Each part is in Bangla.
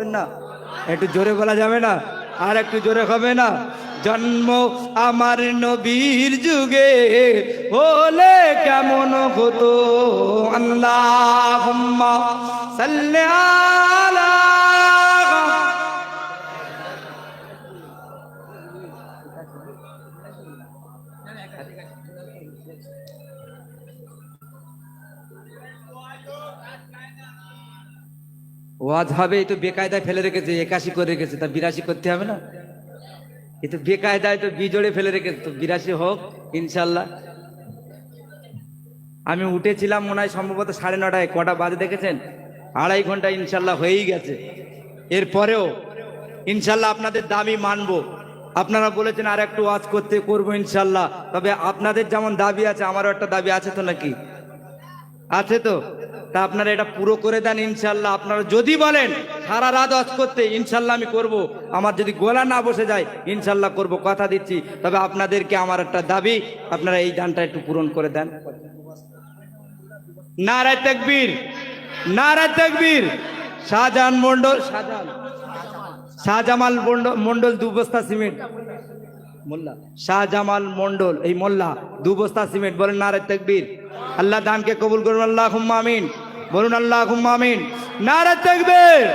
না, একটু জোরে বলা যাবে না? আর একটু জোরে হবে না? জন্ম আমার নবীর যুগে হলে কেমন হতো, আল্লাহুম্মা সাল্লি আলা। ওয়াজ হবে, এই তো বেকায়দায় ফেলে রেখেছে, 81 করে রেখেছে, তা 82 করতে হবে না? এই তো বেকায়দায় তো বিজোড়ে ফেলে রেখেছে, তো 82 হোক ইনশাল্লাহ। আমি উঠেছিলাম মনে হয় সম্ভবত 9:30, কটা বাজে দেখেছেন? 2.5 ঘন্টা ইনশাল্লাহ হয়েই গেছে। এরপরেও ইনশাল্লাহ আপনাদের দাবি মানবো। আপনারা বলেছেন আর একটু ওয়াজ করবো ইনশাল্লাহ। তবে আপনাদের যেমন দাবি আছে, আমারও একটা দাবি আছে তো, নাকি আছে তো? তা আপনারা এটা পুরো করে দেন ইনশাল্লাহ। আপনারা যদি বলেন সারা রাত ওয়াজ করতে, ইনশাল্লাহ আমি করব। আমার যদি গলা না বসে যায় ইনশাল্লাহ করব, কথা দিচ্ছি। তবে আপনাদেরকে আমার একটা দাবি, আপনারা এই দানটা একটু পূরণ করে দেন। নারায়ে তাকবীর, নারায়ে তাকবীর। শাহজাহান মন্ডল, শাহজামাল মন্ডল 2 বস্তা সিমেন্ট, মোল্লা শাহজামাল মন্ডল, এই মোল্লা 2 বস্তা সিমেন্ট। বলেন নারায়ে তাকবীর। আল্লাহ দানকে কবুল করুন, আল্লাহুম্মা আমিন। বলুন আল্লাহুম্মা আমিন। নারায়ে তাকবীর।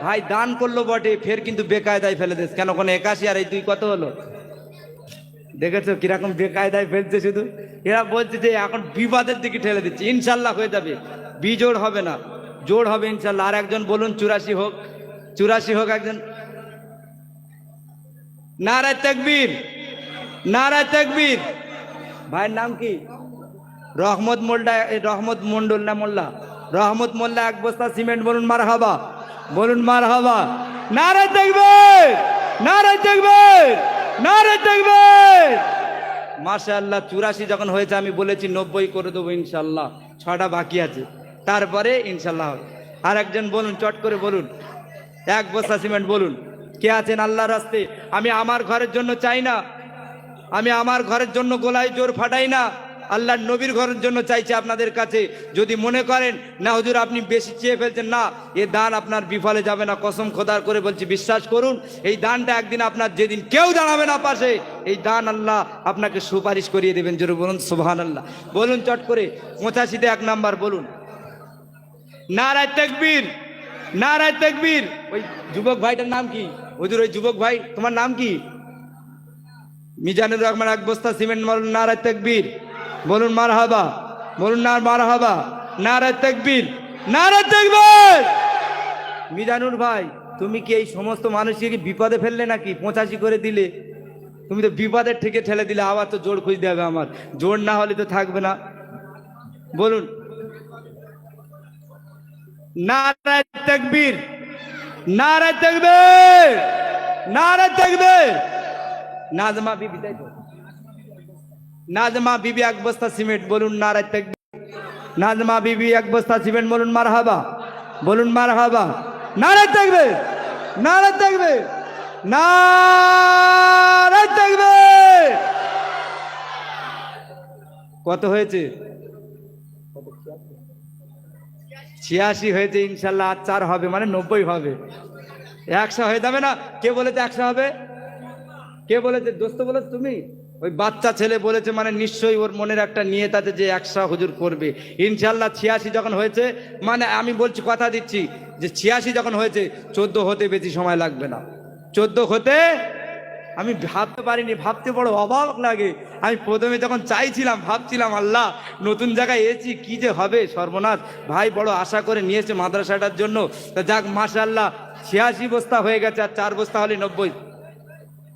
ভাই দান করলো বটে, ফের কিন্তু বেকায়দায় ফেলে দিস কেন? কোন 81 আর এই 2 কত হলো? দেখেছো কিরকম বেকায়দায় ফেলছে? শুধু এরা বলছে যে এখন বিবাদের দিকে ঠেলে দিচ্ছে। ইনশাল্লাহ হয়ে যাবে, বিজোড় হবে না, জোড় হবে ইনশাল্লাহ। আর একজন বলুন 84 হোক, 84 হোক একজন। নারায়ে তাকবীর, নারায়ে তাকবীর। ভাইয়ের নাম কি? রহমত মোল্লা, রহমত মন্ডল না মোল্লা? রহমত মোল্লা 1 বস্তা সিমেন্ট। বলুন মারহাবা, বলুন মারহাবা। নারায়ে তাকবীর, নারায়ে তাকবীর, নারায়ে তাকবীর। মাশাআল্লাহ। 84 যখন হয়েছে আমি বলেছি 90 করে দেবো ইনশাল্লাহ। 6টা বাকি আছে, তারপরে ইনশাল্লাহ হবে। আর একজন বলুন, চট করে বলুন 1 বস্তা সিমেন্ট। বলুন কে আছেন আল্লাহর রাস্তে? আমি আমার ঘরের জন্য চাই না, আমি আমার ঘরের জন্য গোলায় জোর ফাটাই না, আল্লাহর নবীর ঘরের জন্য চাইছি আপনাদের কাছে। যদি মনে করেন না হুজুর আপনি বেশি চেয়ে ফেলছেন, না, এ দান আপনার বিফলে যাবে না, কসম খোদার করে বলছি, বিশ্বাস করুন। এই দানটা একদিন আপনার, যেদিন কেউ দাঁড়াবে না পাশে, এই দান আল্লাহ আপনাকে সুপারিশ করিয়ে দেবেন। জোরে বলুন সুবহানাল্লাহ। বলুন চট করে 85তে 1 নাম্বার বলুন। নারায়ে তাকবীর, নারায়ে তাকবীর। ওই যুবক ভাইটার নাম কি হুজুর? ওই যুবক ভাই তোমার নাম কি? মিজানুর রহমান 1 বস্তা সিমেন্ট। বলুন নারায়ে তাকবীর, বলুন মারহাবা, বলুন না মারহাবা। নারায়ে তাকবীর, নারায়ে তাকবীর। মিজানুর ভাই তুমি কি এই সমস্ত মানুষকে বিপদে ফেললে নাকি? 85 করে দিলে, তুমি তো বিপদের থেকে ঠেলে দিলে। আবার তো জোর খুঁজতে হবে আমার, জোর না হলে তো থাকবে না। বলুন নারায়ে তাকবীর, নারায়ে তাকবীর, নারায়ে তাকবীর। নাজমা বিবি, তাই তো? নাজমা বিবি 1 বস্তা সিমেন্ট। বলুন নারায়ে তাকবীর। নাজমা বিবি 1 বস্তা সিমেন্ট। বলুন মারহাবা, বলুন মারহাবা। নারায়ে তাকবীর, নারায়ে তাকবীর, নারায়ে তাকবীর। কত হয়েছে? 86 হয়েছে ইনশাল্লাহ। আর 4 হবে, মানে 90 হবে। 100 হয়ে যাবে না? কে বলেছে 100 হবে? কে বলেছে? দোস্ত বলেছে? তুমি? ওই বাচ্চা ছেলে বলেছে, মানে নিশ্চয়ই ওর মনের একটা নিয়ত আছে যে 100 হুজুর করবে ইনশাল্লাহ। 86 যখন হয়েছে, মানে আমি বলছি, কথা দিচ্ছি যে 86 যখন হয়েছে, 14 হতে বেশি সময় লাগবে না। 14 হতে আমি ভাবতে পারিনি, ভাবতে বড় অবাক লাগে। আমি প্রথমে যখন চাইছিলাম ভাবছিলাম আল্লাহ নতুন জায়গায় এসেছি, কি যে হবে সর্বনাশ। ভাই বড় আশা করে নিয়েছে মাদ্রাসাটার জন্য। তা যাক মাশাআল্লাহ, 86 বস্তা হয়ে গেছে, আর 4 বস্তা হলে 90।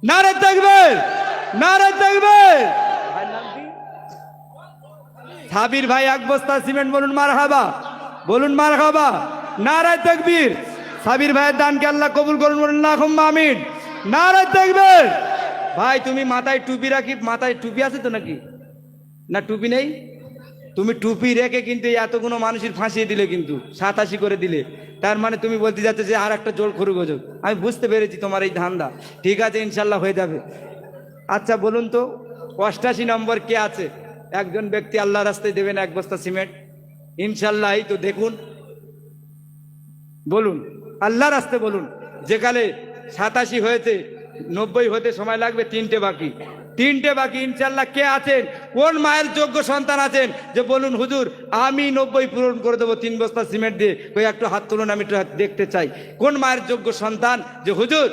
নারায়ে তাকবীর, নারায়ে তাকবীর। ভাইয়ের নাম কি? সাবির ভাই 1 বস্তা সিমেন্ট। বলুন মারহাবা, বলুন মারহাবা। নারায়ে তাকবীর। সাবির ভাইয়ের দানকে আল্লাহ কবুল করুন, বলুন আল্লাহুম্মা আমিন। নারায়ে তাকবীর। ভাই তুমি মাথায় টুপি রাখি, মাথায় টুপি আছে তো নাকি? না টুপি নেই? তুমি টুপি রেখে কিন্তু এতগুলো মানুষের ফাঁসিয়ে দিলে, কিন্তু 87 করে দিলে। তার মানে তুমি বলতে যাচ্ছ যে আর একটা জোর খরু গজব। আমি বুঝতে পেরেছি তোমার এই ধান্দা। ঠিক আছে ইনশাল্লাহ হয়ে যাবে। আচ্ছা বলুন তো 88 নম্বর কে আছে? একজন ব্যক্তি আল্লাহ রাস্তায় দেবেন 1 বস্তা সিমেন্ট ইনশাল্লাহ। এই তো দেখুন, বলুন আল্লাহর রাস্তে বলুন। যেকালে 87 হয়েছে, 90 হতে সময় লাগবে, 3টে বাকি, 3টে বাকি। ইনশাল্লাহ কে আছেন, কোন মায়ের যোগ্য সন্তান আছেন যে বলুন হুজুর আমি 90 পূরণ করে দেবো 3 বস্তা সিমেন্ট দিয়ে? ওই একটু হাত তুলুন, আমি একটু দেখতে চাই কোন মায়ের যোগ্য সন্তান যে হুজুর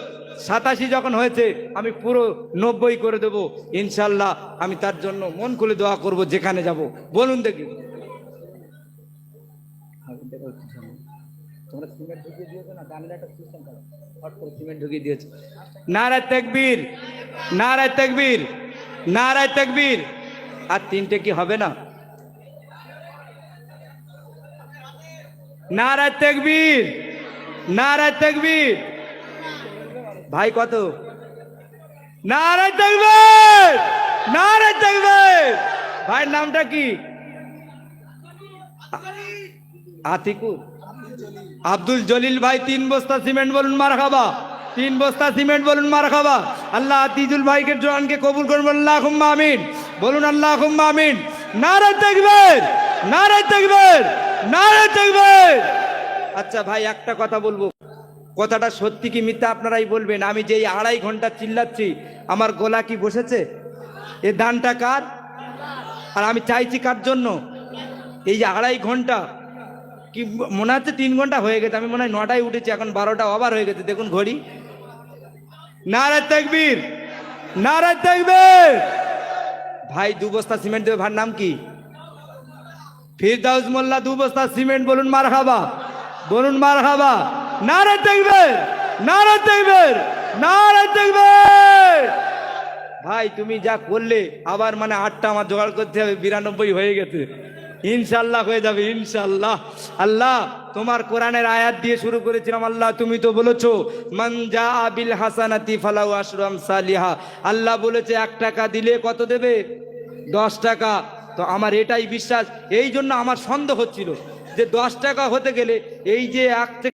87 যখন হয়েছে আমি পুরো 90 করে দেবো। ইনশাল্লাহ আমি তার জন্য মন খুলে দোয়া করব যেখানে যাব। বলুন দেখি। তোমরা সিমেন্ট ঢুকিয়ে দিয়েছো না, গানের একটা সিস্টেম করো, হট করে সিমেন্ট ঢুকিয়ে দিয়েছো। নারায়ে তাকবীর, নারায়ে তাকবীর, নারায়ে তাকবীর। আর 3টে কি হবে না? নারায়ে তাকবীর, নারায়ে তাকবীর। ভাই কত? নারায়ে তাকবীর, নারায়ে তাকবীর। ভাইয়ের নামটা কি? আতিকুর, আব্দুল জলিল ভাই। 3 বস্তা সিমেন্ট বলুন মারহাবা, 3 বস্তা সিমেন্ট বলুন মারহাবা। আল্লাহ আতিজুল ভাইকে জোয়ানকে কবুল করুন, আল্লাহুম্মা আমিন। বলুন আল্লাহুম্মা আমিন। নারায়ে তাকবীর, নারায়ে তাকবীর, নারায়ে তাকবীর। আচ্ছা ভাই একটা কথা বলবো, কথাটা সত্যি কি মিথ্যা আপনারাই বলবেন। আমি যেই 2.5 ঘন্টা চিল্লাচ্ছি আমার গলা কি বসেছে? এ দানটা কার? আর আমি চাইছি কার জন্য? এই যে 2.5 ঘন্টা, কি মনে হচ্ছে 3 ঘন্টা হয়ে গেছে, আমি মনে হয় 9টায় উঠেছি, এখন 12টা ওভার হয়ে গেছে, দেখুন ঘড়ি। নারায়ে তাকবীর, নারায়ে তাকবীর। ভাই 2 বস্তা সিমেন্ট দেবে, ভাইয়ের নাম কি? ফিরদাউস মোল্লা। 2 বস্তা সিমেন্ট বলুন মারহাবা, বলুন মারহাবা। নারায়ে তাকবীর, নারায়ে তাকবীর, নারায়ে তাকবীর। ভাই তুমি যা করলে আবার মানে 8টা আমার জোগাড় করতে হবে, 92 হয়ে গেছে। ইনশাল্লাহ হয়ে যাবে ইনশাল্লাহ। আল্লাহ তোমার কোরআনের আয়াত দিয়ে শুরু করেছিলাম। আল্লাহ তুমি তো বলেছো মান জাআ বিল হাসানাতি ফালাহু আশরু আমসালিহা। আল্লাহ বলেছে 1 টাকা দিলে কত দেবে? 10 টাকা। তো আমার এটাই বিশ্বাস, এই জন্য আমার সন্দেহ হচ্ছিল যে 10 টাকা হতে গেলে এই যে 1 থেকে